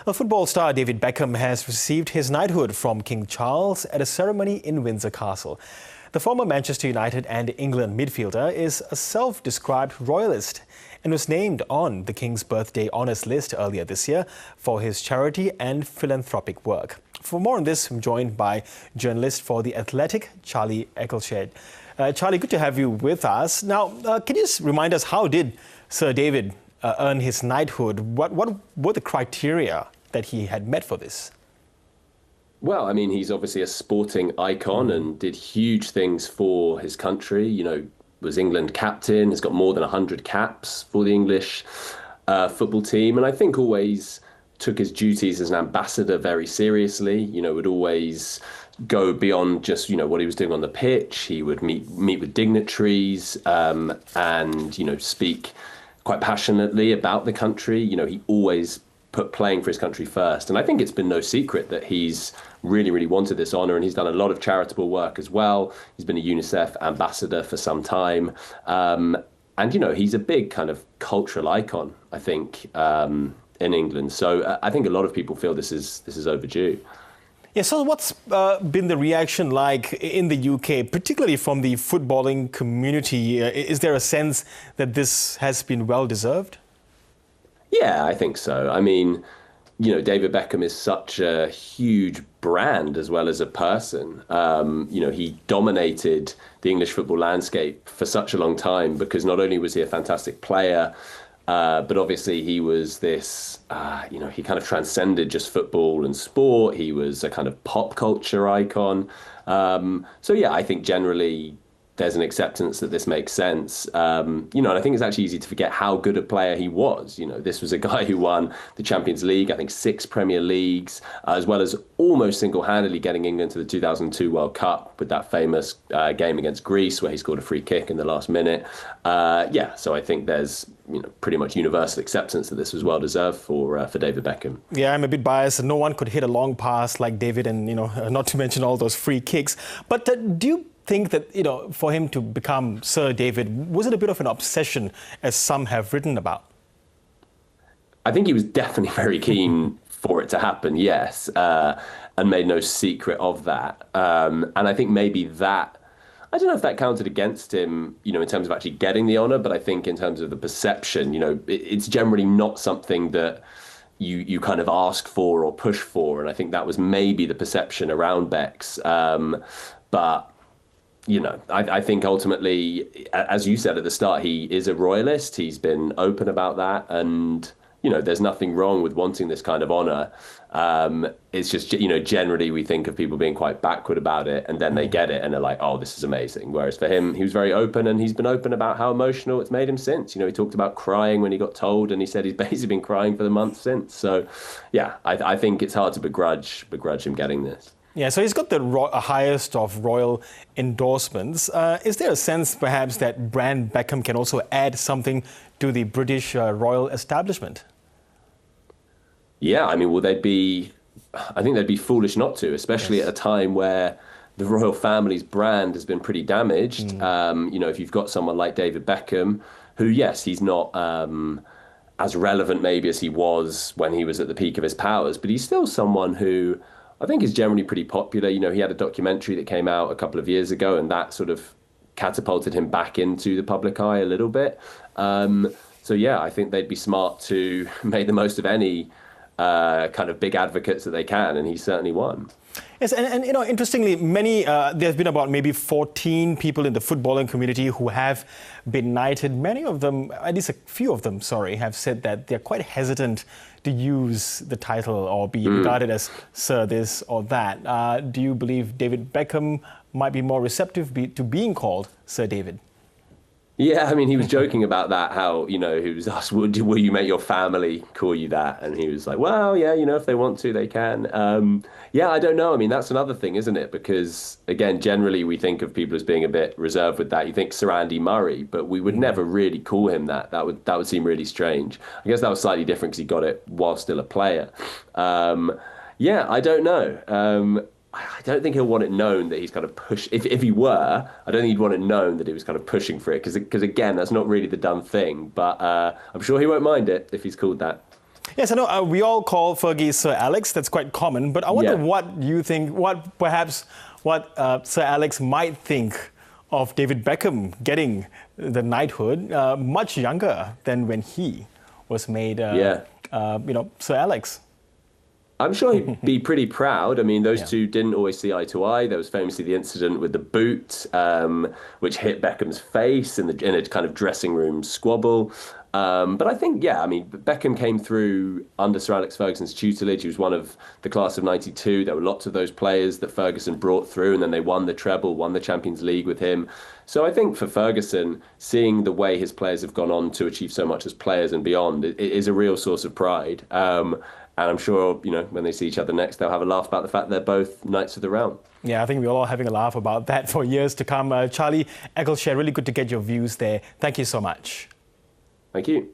A football star, David Beckham, has received his knighthood from King Charles at a ceremony in Windsor Castle. The former Manchester United and England midfielder is a self-described royalist and was named on the King's Birthday Honours list earlier this year for his charity and philanthropic work. For more on this, I'm joined by journalist for The Athletic, Charlie Eccleshare. Charlie, good to have you with us. Now, can you just remind us, how did Sir David earn his knighthood? What were the criteria that he had met for this? Well, I mean, he's obviously a sporting icon and did huge things for his country. You know, was England captain, has got more than 100 caps for the English football team. And I think always took his duties as an ambassador very seriously, you know, would always go beyond just, you know, what he was doing on the pitch. He would meet with dignitaries and, you know, speak quite passionately about the country. You know, he always put playing for his country first. And I think it's been no secret that he's really wanted this honour, and he's done a lot of charitable work as well. He's been a UNICEF ambassador for some time. And, you know, he's a big kind of cultural icon, I think, in England. So I think a lot of people feel this is overdue. Yeah, so what's been the reaction like in the UK, particularly from the footballing community? Is there a sense that this has been well-deserved? Yeah, I think so. I mean, you know, David Beckham is such a huge brand as well as a person. You know, he dominated the English football landscape for such a long time because not only was he a fantastic player, but obviously he was this, you know, he kind of transcended just football and sport. He was a kind of pop culture icon. So, yeah, I think generally there's an acceptance that this makes sense. You know, and I think it's actually easy to forget how good a player he was. You know, this was a guy who won the Champions League, I think 6 Premier Leagues, as well as almost single-handedly getting England to the 2002 World Cup with that famous game against Greece where he scored a free kick in the last minute. Yeah, so I think there's, you know, pretty much universal acceptance that this was well-deserved for David Beckham. Yeah, I'm a bit biased. No one could hit a long pass like David, and, you know, not to mention all those free kicks. But do you think that, you know, for him to become Sir David, was it a bit of an obsession, as some have written about? I think he was definitely very keen for it to happen, yes, and made no secret of that. And I think maybe that, I don't know if that counted against him, you know, in terms of actually getting the honour, but I think in terms of the perception, you know, it's generally not something that you kind of ask for or push for. And I think that was maybe the perception around Bex. But you know, I think ultimately, as you said at the start, he is a royalist. He's been open about that. And, you know, there's nothing wrong with wanting this kind of honour. It's just, you know, generally we think of people being quite backward about it, and then they get it and they're like, oh, this is amazing. Whereas for him, he was very open, and he's been open about how emotional it's made him since. You know, he talked about crying when he got told, and he said he's basically been crying for the month since. So, yeah, I think it's hard to begrudge him getting this. Yeah, so he's got the highest of royal endorsements. Is there a sense, perhaps, that brand Beckham can also add something to the British royal establishment? Yeah, I mean, well, I think they'd be foolish not to, especially at a time where the royal family's brand has been pretty damaged. You know, if you've got someone like David Beckham, who, yes, he's not as relevant maybe as he was when he was at the peak of his powers, but he's still someone who I think is generally pretty popular. You know, he had a documentary that came out a couple of years ago, and that sort of catapulted him back into the public eye a little bit. So, yeah, I think they'd be smart to make the most of any kind of big advocates that they can, and he's certainly one. Yes, and you know, interestingly, there's been about maybe 14 people in the footballing community who have been knighted. Many of them, at least a few of them, have said that they're quite hesitant to use the title or be regarded as Sir this or that. Do you believe David Beckham might be more receptive to being called Sir David? Yeah, I mean, he was joking about that, how, you know, he was asked, will you make your family call you that? And he was like, well, yeah, you know, if they want to, they can. Yeah, I don't know. I mean, that's another thing, isn't it? Because, again, generally we think of people as being a bit reserved with that. You think Sir Andy Murray, but we would never really call him that. That would seem really strange. I guess that was slightly different because he got it while still a player. Yeah, I don't know. I don't think he'll want it known that he's kind of pushed. If he were, I don't think he'd want it known that he was kind of pushing for it, because again, that's not really the done thing. But I'm sure he won't mind it if he's called that. Yes, I know we all call Fergie Sir Alex. That's quite common. But I wonder what you think, what Sir Alex might think of David Beckham getting the knighthood much younger than when he was made, Sir Alex. I'm sure he'd be pretty proud. I mean, those two didn't always see eye to eye. There was famously the incident with the boot, which hit Beckham's face in a kind of dressing room squabble. But I think, Beckham came through under Sir Alex Ferguson's tutelage. He was one of the class of '92. There were lots of those players that Ferguson brought through, and then they won the treble, won the Champions League with him. So I think for Ferguson, seeing the way his players have gone on to achieve so much as players and beyond, it is a real source of pride. And I'm sure, when they see each other next, they'll have a laugh about the fact they're both Knights of the Realm. Yeah, I think we're all having a laugh about that for years to come. Charlie Eccleshare, really good to get your views there. Thank you so much. Thank you.